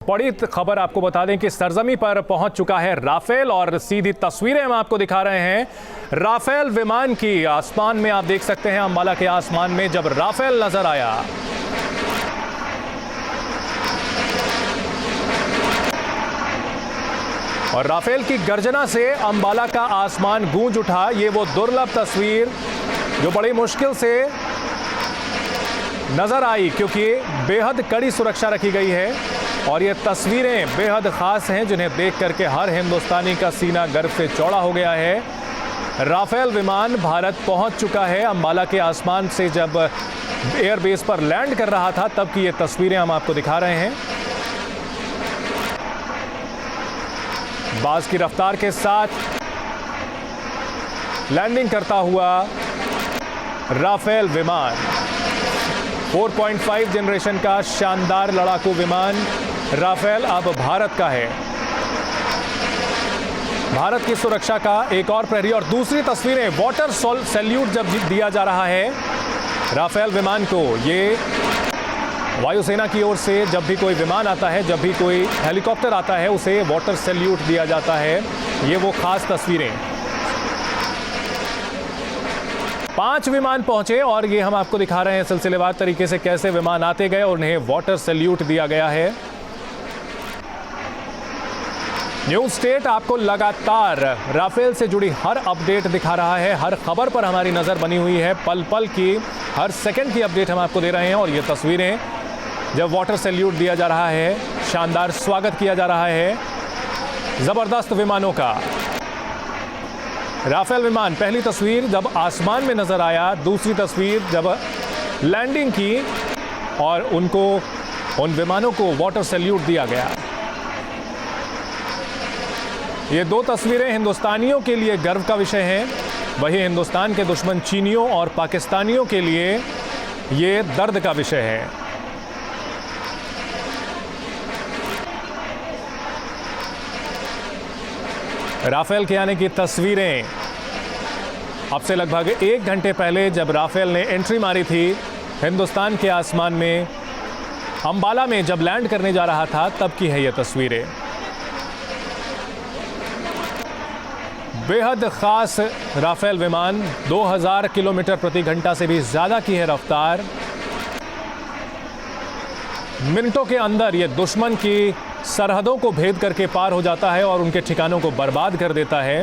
बड़ी खबर आपको बता दें कि सरजमी पर पहुंच चुका है राफेल और सीधी तस्वीरें हम आपको दिखा रहे हैं राफेल विमान की। आसमान में आप देख सकते हैं, अंबाला के आसमान में जब राफेल नजर आया, और राफेल की गर्जना से अंबाला का आसमान गूंज उठा। ये वो दुर्लभ तस्वीर जो बड़ी मुश्किल से नजर आई, क्योंकि बेहद कड़ी सुरक्षा रखी गई है और ये तस्वीरें बेहद खास हैं जिन्हें देख करके हर हिंदुस्तानी का सीना गर्व से चौड़ा हो गया है। राफेल विमान भारत पहुंच चुका है। अंबाला के आसमान से जब एयरबेस पर लैंड कर रहा था तब की ये तस्वीरें हम आपको दिखा रहे हैं। बाज की रफ्तार के साथ लैंडिंग करता हुआ राफेल विमान 4.5 जनरेशन का शानदार लड़ाकू विमान राफेल अब भारत का है। भारत की सुरक्षा का एक और प्रहरी। और दूसरी तस्वीरें वाटर सैल्यूट जब दिया जा रहा है राफेल विमान को। ये वायुसेना की ओर से जब भी कोई विमान आता है, जब भी कोई हेलीकॉप्टर आता है, उसे वाटर सैल्यूट दिया जाता है। ये वो खास तस्वीरें। 5 विमान पहुंचे और ये हम आपको दिखा रहे हैं सिलसिलेवार तरीके से कैसे विमान आते गए और उन्हें वाटर सैल्यूट दिया गया है। न्यूज़ स्टेट आपको लगातार राफेल से जुड़ी हर अपडेट दिखा रहा है। हर खबर पर हमारी नजर बनी हुई है। पल पल की, हर सेकंड की अपडेट हम आपको दे रहे हैं। और ये तस्वीरें जब वाटर सैल्यूट दिया जा रहा है, शानदार स्वागत किया जा रहा है जबरदस्त विमानों का। राफेल विमान, पहली तस्वीर जब आसमान में नजर आया, दूसरी तस्वीर जब लैंडिंग की और उन विमानों को वाटर सैल्यूट दिया गया। ये 2 तस्वीरें हिंदुस्तानियों के लिए गर्व का विषय हैं। वहीं हिंदुस्तान के दुश्मन चीनियों और पाकिस्तानियों के लिए ये दर्द का विषय है। राफेल के आने की तस्वीरें अब से लगभग 1 घंटे पहले जब राफेल ने एंट्री मारी थी हिंदुस्तान के आसमान में, अंबाला में जब लैंड करने जा रहा था, तब की है ये तस्वीरें। बेहद खास राफेल विमान, 2000 किलोमीटर प्रति घंटा से भी ज़्यादा की है रफ्तार। मिनटों के अंदर ये दुश्मन की सरहदों को भेद करके पार हो जाता है और उनके ठिकानों को बर्बाद कर देता है।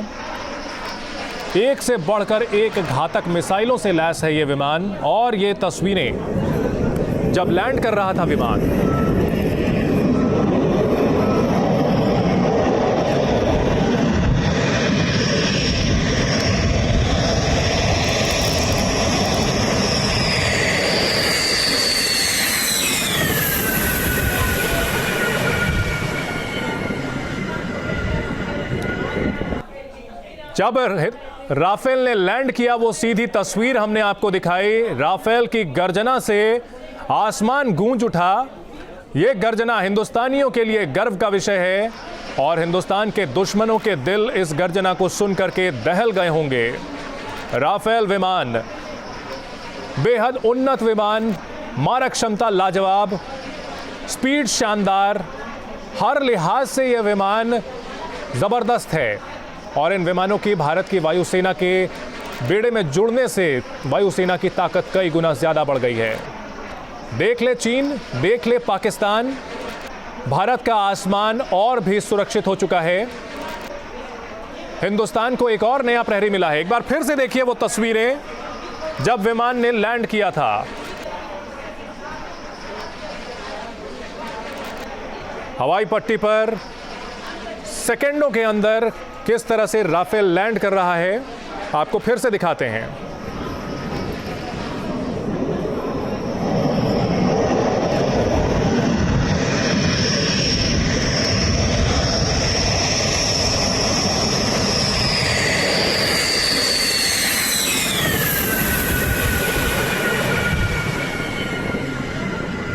एक से बढ़कर एक घातक मिसाइलों से लैस है ये विमान। और ये तस्वीरें जब लैंड कर रहा था विमान, जब राफेल ने लैंड किया, वो सीधी तस्वीर हमने आपको दिखाई। राफेल की गर्जना से आसमान गूंज उठा। ये गर्जना हिंदुस्तानियों के लिए गर्व का विषय है और हिंदुस्तान के दुश्मनों के दिल इस गर्जना को सुन करके दहल गए होंगे। राफेल विमान बेहद उन्नत विमान, मारक क्षमता लाजवाब, स्पीड शानदार, हर लिहाज से यह विमान ज़बरदस्त है। और इन विमानों की भारत की वायुसेना के बेड़े में जुड़ने से वायुसेना की ताकत कई गुना ज़्यादा बढ़ गई है। देख ले चीन, देख ले पाकिस्तान, भारत का आसमान और भी सुरक्षित हो चुका है। हिंदुस्तान को एक और नया प्रहरी मिला है। एक बार फिर से देखिए वो तस्वीरें जब विमान ने लैंड किया था। हवाई पट्टी पर सेकंडों के अंदर किस तरह से राफेल लैंड कर रहा है, आपको फिर से दिखाते हैं।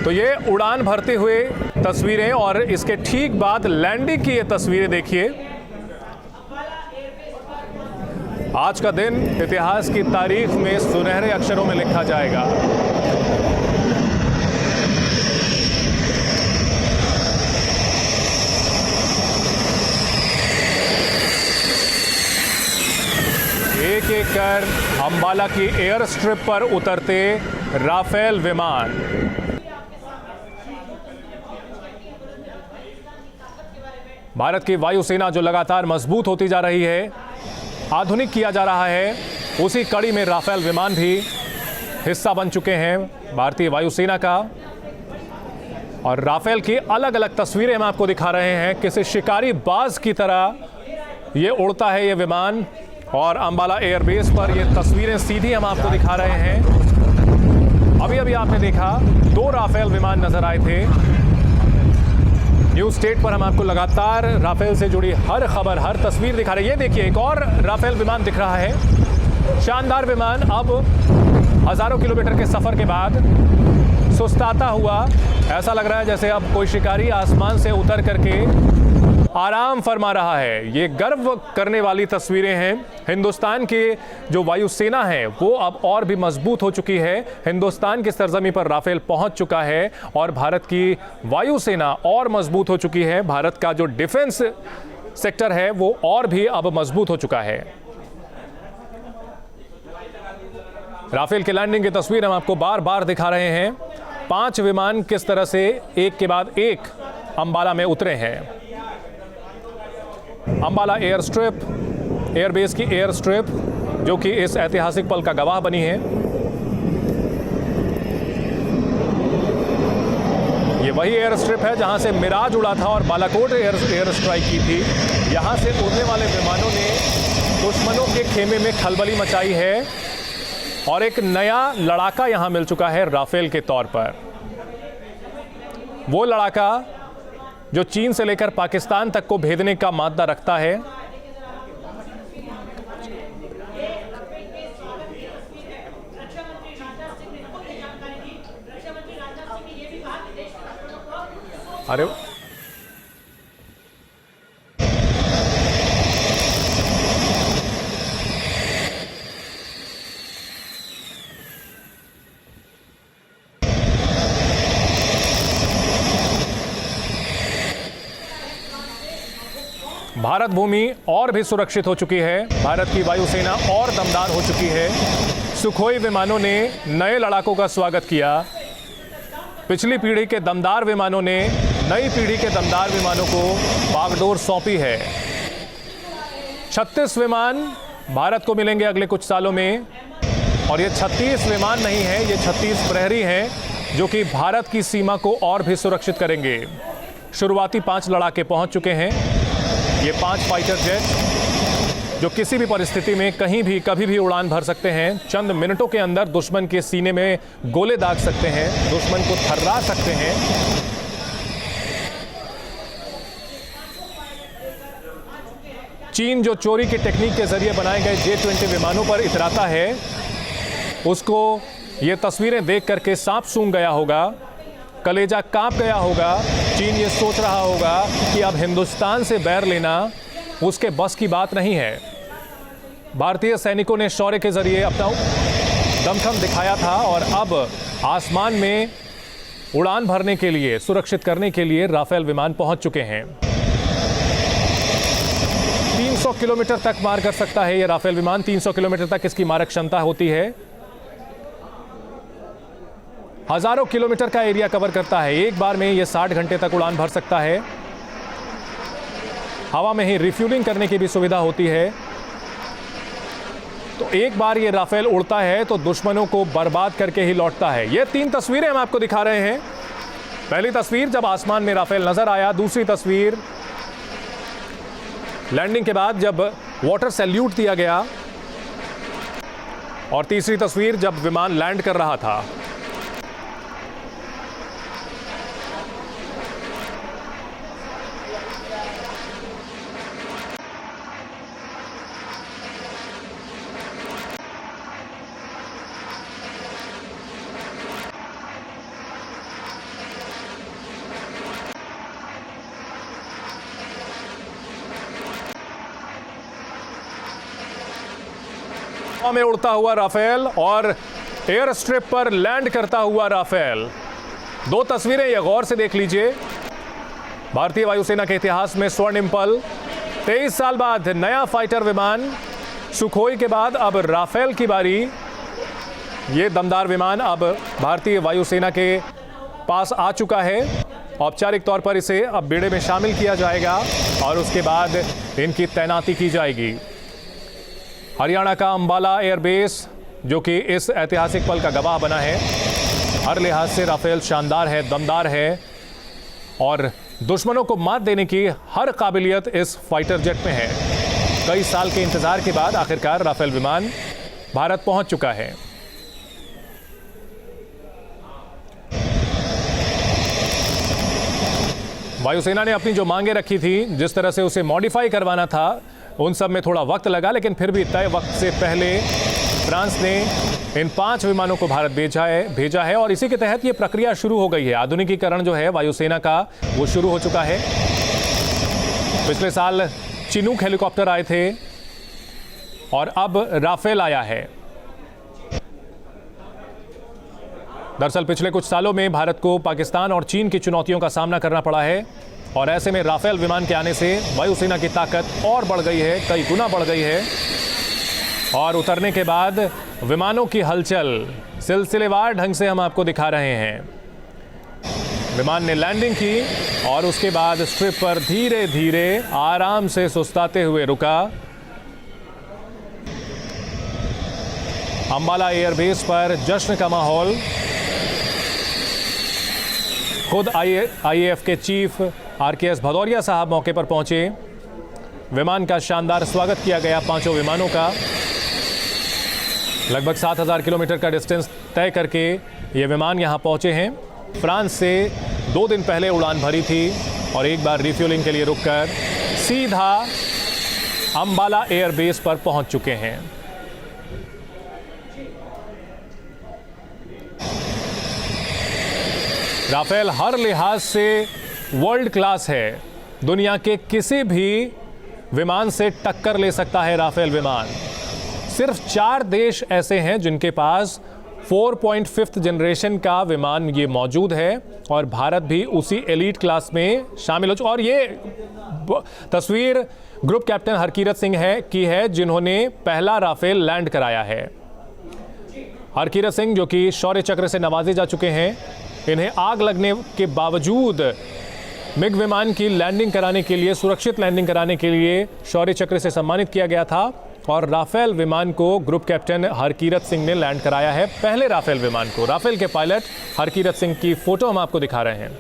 तो ये उड़ान भरते हुए तस्वीरें और इसके ठीक बाद लैंडिंग की ये तस्वीरें देखिए। आज का दिन इतिहास की तारीख में सुनहरे अक्षरों में लिखा जाएगा। देखकर अंबाला की एयर स्ट्रिप पर उतरते राफेल विमान। भारत की वायुसेना जो लगातार मजबूत होती जा रही है, आधुनिक किया जा रहा है, उसी कड़ी में राफेल विमान भी हिस्सा बन चुके हैं भारतीय वायुसेना का। और राफेल की अलग अलग तस्वीरें हम आपको दिखा रहे हैं। किसी शिकारी बाज की तरह ये उड़ता है ये विमान, और अंबाला एयरबेस पर ये तस्वीरें सीधी हम आपको दिखा रहे हैं। अभी अभी आपने देखा 2 राफेल विमान नजर आए थे। न्यूज स्टेट पर हम आपको लगातार राफेल से जुड़ी हर खबर, हर तस्वीर दिखा रहे हैं। ये देखिए, एक और राफेल विमान दिख रहा है। शानदार विमान अब हजारों किलोमीटर के सफर के बाद सुस्ताता हुआ ऐसा लग रहा है जैसे अब कोई शिकारी आसमान से उतर करके आराम फरमा रहा है। ये गर्व करने वाली तस्वीरें हैं। हिंदुस्तान की जो वायुसेना है वो अब और भी मजबूत हो चुकी है। हिंदुस्तान की सरजमी पर राफेल पहुंच चुका है और भारत की वायुसेना और मजबूत हो चुकी है। भारत का जो डिफेंस सेक्टर है वो और भी अब मजबूत हो चुका है। राफेल की लैंडिंग की तस्वीर हम आपको बार बार दिखा रहे हैं। 5 विमान किस तरह से एक के बाद एक अंबाला में उतरे हैं। अंबाला एयर स्ट्रिप, एयरबेस की एयर स्ट्रिप जो कि इस ऐतिहासिक पल का गवाह बनी है। ये वही एयर स्ट्रिप है जहां से मिराज उड़ा था और बालाकोट एयर स्ट्राइक की थी। यहां से उड़ने वाले विमानों ने दुश्मनों के खेमे में खलबली मचाई है और एक नया लड़ाका यहां मिल चुका है राफेल के तौर पर। वो लड़ाका जो चीन से लेकर पाकिस्तान तक को भेदने का मादा रखता है। अरे भारत भूमि और भी सुरक्षित हो चुकी है। भारत की वायुसेना और दमदार हो चुकी है। सुखोई विमानों ने नए लड़ाकों का स्वागत किया। पिछली पीढ़ी के दमदार विमानों ने नई पीढ़ी के दमदार विमानों को बागडोर सौंपी है। 36 विमान भारत को मिलेंगे अगले कुछ सालों में, और ये 36 विमान नहीं है, ये 36 प्रहरी हैं जो कि भारत की सीमा को और भी सुरक्षित करेंगे। शुरुआती 5 लड़ाके पहुंच चुके हैं। ये 5 फाइटर जेट जो किसी भी परिस्थिति में कहीं भी कभी भी उड़ान भर सकते हैं। चंद मिनटों के अंदर दुश्मन के सीने में गोले दाग सकते हैं, दुश्मन को थर्रा सकते हैं। चीन जो चोरी की टेक्निक के जरिए बनाए गए J-20 विमानों पर इतराता है, उसको ये तस्वीरें देख करके सांप सूंघ गया होगा, कलेजा कांप गया होगा। चीन ये सोच रहा होगा कि अब हिंदुस्तान से बैर लेना उसके बस की बात नहीं है। भारतीय सैनिकों ने शौर्य के जरिए अपना दमखम दिखाया था और अब आसमान में उड़ान भरने के लिए, सुरक्षित करने के लिए राफेल विमान पहुंच चुके हैं। 300 किलोमीटर तक मार कर सकता है यह राफेल विमान। 300 किलोमीटर तक इसकी मारक क्षमता होती है। हजारों किलोमीटर का एरिया कवर करता है। एक बार में यह 60 घंटे तक उड़ान भर सकता है। हवा में ही रिफ्यूलिंग करने की भी सुविधा होती है। तो एक बार ये राफेल उड़ता है तो दुश्मनों को बर्बाद करके ही लौटता है। ये 3 तस्वीरें हम आपको दिखा रहे हैं। पहली तस्वीर जब आसमान में राफेल नजर आया, दूसरी तस्वीर लैंडिंग के बाद जब वाटर सैल्यूट दिया गया, और तीसरी तस्वीर जब विमान लैंड कर रहा था। में उड़ता हुआ राफेल और एयर स्ट्रिप पर लैंड करता हुआ राफेल। 2 तस्वीरें ये गौर से देख लीजिए। भारतीय वायुसेना के इतिहास में स्वर्णिम पल। 23 साल बाद नया फाइटर विमान सुखोई के बाद अब राफेल की बारी। ये दमदार विमान अब भारतीय वायुसेना के पास आ चुका है। औपचारिक तौर पर इसे अब बेड़े में शामिल किया जाएगा और उसके बाद इनकी तैनाती की जाएगी। हरियाणा का अंबाला एयरबेस जो कि इस ऐतिहासिक पल का गवाह बना है। हर लिहाज से राफेल शानदार है, दमदार है और दुश्मनों को मात देने की हर काबिलियत इस फाइटर जेट में है। कई साल के इंतजार के बाद आखिरकार राफेल विमान भारत पहुंच चुका है। वायुसेना ने अपनी जो मांगे रखी थी, जिस तरह से उसे मॉडिफाई करवाना था, उन सब में थोड़ा वक्त लगा, लेकिन फिर भी तय वक्त से पहले फ्रांस ने इन 5 विमानों को भारत भेजा है और इसी के तहत ये प्रक्रिया शुरू हो गई है। आधुनिकीकरण जो है वायुसेना का वो शुरू हो चुका है। पिछले साल चिनूक हेलीकॉप्टर आए थे और अब राफेल आया है। दरअसल पिछले कुछ सालों में भारत को पाकिस्तान और चीन की चुनौतियों का सामना करना पड़ा है और ऐसे में राफेल विमान के आने से वायुसेना की ताकत और बढ़ गई है, कई गुना बढ़ गई है। और उतरने के बाद विमानों की हलचल सिलसिलेवार ढंग से हम आपको दिखा रहे हैं। विमान ने लैंडिंग की और उसके बाद स्ट्रिप पर धीरे धीरे आराम से सुस्ताते हुए रुका। अंबाला एयरबेस पर जश्न का माहौल। खुद आईएएफ के चीफ आरकेएस भदौरिया साहब मौके पर पहुंचे। विमान का शानदार स्वागत किया गया, 5 विमानों का। लगभग 7000 किलोमीटर का डिस्टेंस तय करके ये विमान यहां पहुंचे हैं। फ्रांस से 2 दिन पहले उड़ान भरी थी और एक बार रिफ्यूलिंग के लिए रुककर सीधा अंबाला एयरबेस पर पहुंच चुके हैं। राफेल हर लिहाज से वर्ल्ड क्लास है। दुनिया के किसी भी विमान से टक्कर ले सकता है राफेल विमान। सिर्फ 4 देश ऐसे हैं जिनके पास 4.5 जनरेशन का विमान ये मौजूद है और भारत भी उसी एलीट क्लास में शामिल हो चुका। और ये तस्वीर ग्रुप कैप्टन हरकीरत सिंह की है जिन्होंने पहला राफेल लैंड कराया है। हरकीरत सिंह जो कि शौर्य चक्र से नवाजे जा चुके हैं, इन्हें आग लगने के बावजूद मिग विमान की लैंडिंग कराने के लिए, सुरक्षित लैंडिंग कराने के लिए शौर्य चक्र से सम्मानित किया गया था और राफेल विमान को ग्रुप कैप्टन हरकीरत सिंह ने लैंड कराया है। पहले राफेल विमान को। राफेल के पायलट हरकीरत सिंह की फोटो हम आपको दिखा रहे हैं।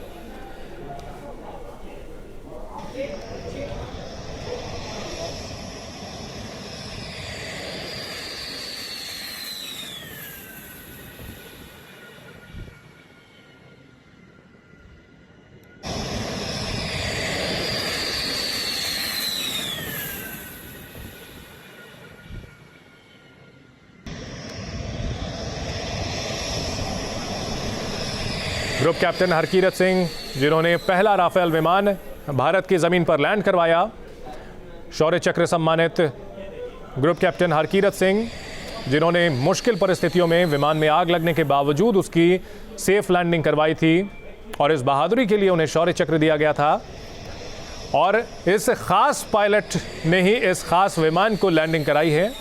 ग्रुप कैप्टन हरकीरत सिंह जिन्होंने पहला राफेल विमान भारत की ज़मीन पर लैंड करवाया। शौर्य चक्र सम्मानित ग्रुप कैप्टन हरकीरत सिंह जिन्होंने मुश्किल परिस्थितियों में विमान में आग लगने के बावजूद उसकी सेफ लैंडिंग करवाई थी और इस बहादुरी के लिए उन्हें शौर्य चक्र दिया गया था। और इस खास पायलट ने ही इस खास विमान को लैंडिंग कराई है।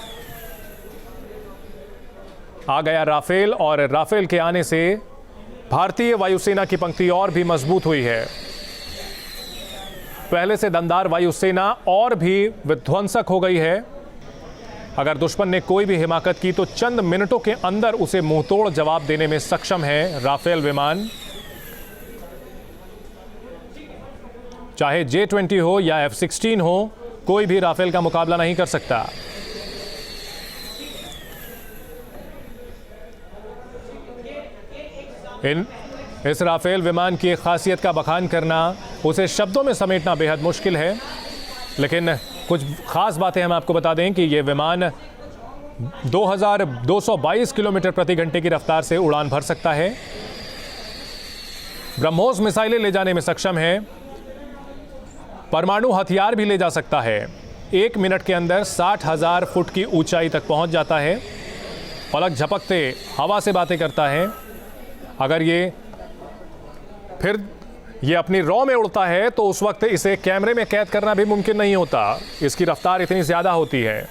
आ गया राफेल और राफेल के आने से भारतीय वायुसेना की पंक्ति और भी मजबूत हुई है। पहले से दमदार वायुसेना और भी विध्वंसक हो गई है। अगर दुश्मन ने कोई भी हिमाकत की तो चंद मिनटों के अंदर उसे मुंहतोड़ जवाब देने में सक्षम है राफेल विमान। चाहे J-20 हो या F-16 हो, कोई भी राफेल का मुकाबला नहीं कर सकता। इस राफेल विमान की खासियत का बखान करना, उसे शब्दों में समेटना बेहद मुश्किल है, लेकिन कुछ खास बातें हम आपको बता दें कि यह विमान 2222 किलोमीटर प्रति घंटे की रफ्तार से उड़ान भर सकता है। ब्रह्मोस मिसाइलें ले जाने में सक्षम है। परमाणु हथियार भी ले जा सकता है। 1 मिनट के अंदर 60,000 फुट की ऊंचाई तक पहुंच जाता है। पलक झपकते हवा से बातें करता है। अगर ये अपनी रॉ में उड़ता है तो उस वक्त इसे कैमरे में कैद करना भी मुमकिन नहीं होता। इसकी रफ्तार इतनी ज़्यादा होती है।